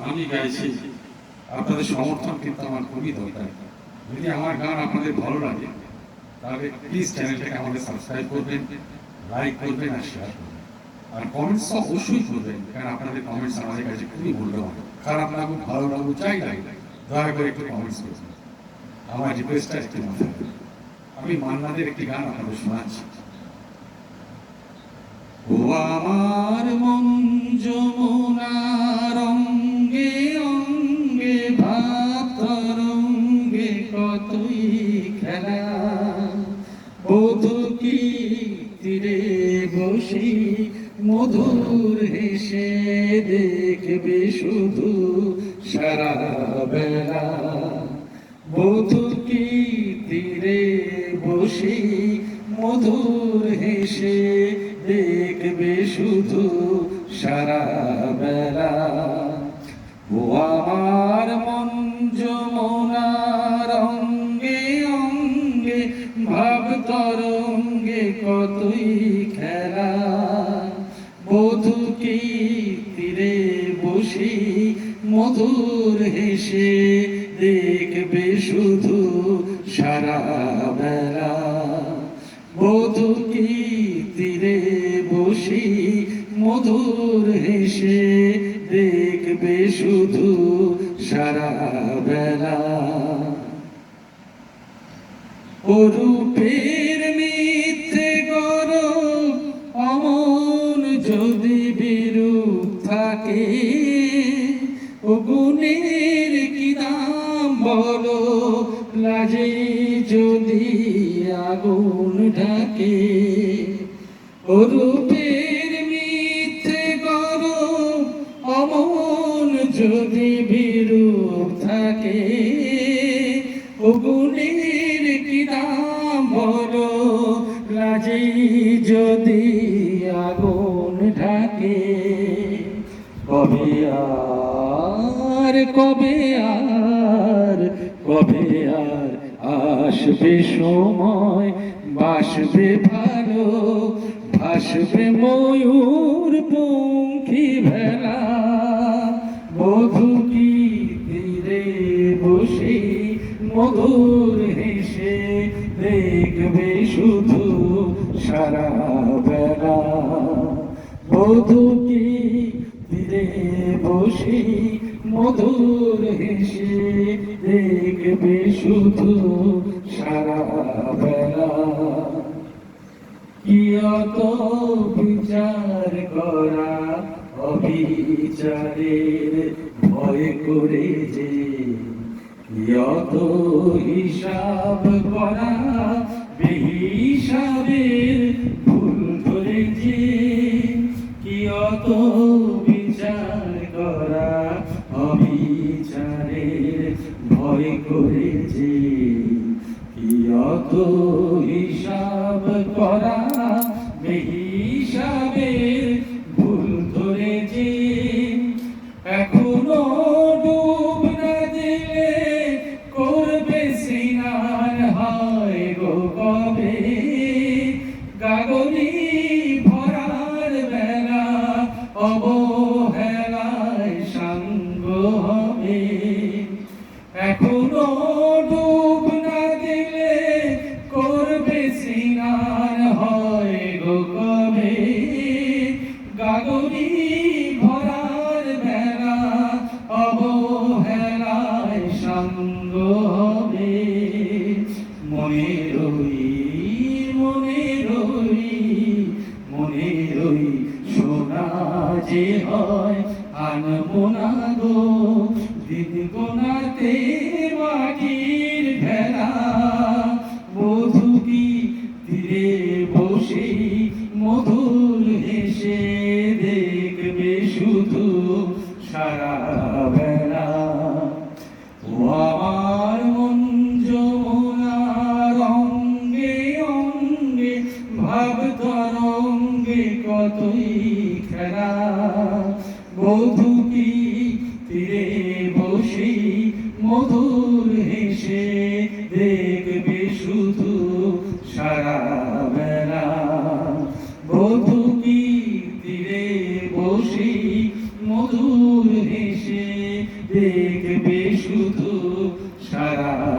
আমি গাইছি, আপনাদের সমর্থন কিন্তু আমার খুবই দরকার। যদি আমার গান আপনাদের ভালো লাগে তাহলে প্লিজ চ্যানেলটাকে আমাদের সাবস্ক্রাইব করবেন, লাইক করবেন আর শেয়ার করবেন, আর কমেন্টস তো অবশ্যই করবেন, কারণ আপনাদের কমেন্টস আমাদের কাছে খুবই মূল্যবান। খারাপ লাগুক ভালো লাগুক যাই লাগে, দয়া করে একটু কমেন্টস করবেন। আমার রিকোয়েস্টটা একটু মাথায় রাখবেন। আমি মান্নাদের একটি গান আপনাদের শোনাচ্ছি। ও আমার মন যমুনার অঙ্গে অঙ্গে ভাব তরঙ্গে কতই খেলা, বধূ কি তীরে বসি মধুর হেসে দেখবে শুধু সারা বেলা, বধূ কি তীরে বসি মধুর হেসে দেখবে শুধু সারা বেলা। ও আমার মন যমুনার অঙ্গে অঙ্গে ভাব তরঙ্গে কতই খেলা, বধূ কি তীরে বসি মধুর হেসে দেখবে শুধু সারা বেলা, বধূ কি তীরে বসি মধুর হেসে দেখবে শুধু সারা বেলা। অরূপের মিথ্যে গরব অমন যদি বিরূপ থাকে, ও গুণের কি দাম বলো লাজে যদি আগুন ঢাকে, অরূপের মিথ্যে গরব অমন যদি বিরূপ থাকে, ও গুণের কি দাম বলো লাজে যদি আগুন ঢাকে। কবে আর কবে আর কবে আর আসবে সময়, বাসবে ভালো ভাসবে ময়ূর পঙ্খী ভেলা, বধূ কি তীরে বসে মধুর হেসে দেখবে শুধু সারা বেলা, বধূ কি তীরে বসে মধুর হেসে দেখবে শুধু সারা বেলা। কি অত বিচার করা অবিচারের ভয় করে যে, কি অত হিসাব করা বেহিসাবের ভুল ধরে যে, কি অত বিচার করা অবিচারের ভয় করে যে, কি অত হিসাব করা বেহিসাবের ভুল ধরে যে, এখনো ডুব না দিলে করবে সিনার হয় গো কবে, গাগরি ভরার বেলা অবহেলায় সাঙ্গ হবে, এখনো ডুব না দিলে করবে সিনার হয় গো কবে, গাগরি ভরার বেলা অবহেলায় সাঙ্গ হবে। মনে রই মনে রই মনে রই সোনা যে হয় আনবো না গো দিন গোনাতে মাটির ভেলা, বধূ কি তীরে বসে মধুর হেসে দেখবে শুধু সারা বেলা। ও আমার মন যমুনার অঙ্গে অঙ্গে ভাব তরঙ্গে কতই খেলা, বধূ কি তীরে বসে মধুর হেসে দেখবে শুধু সারা বেলা, বধূ কি তীরে বসে মধুর হেসে দেখবে শুধু সারা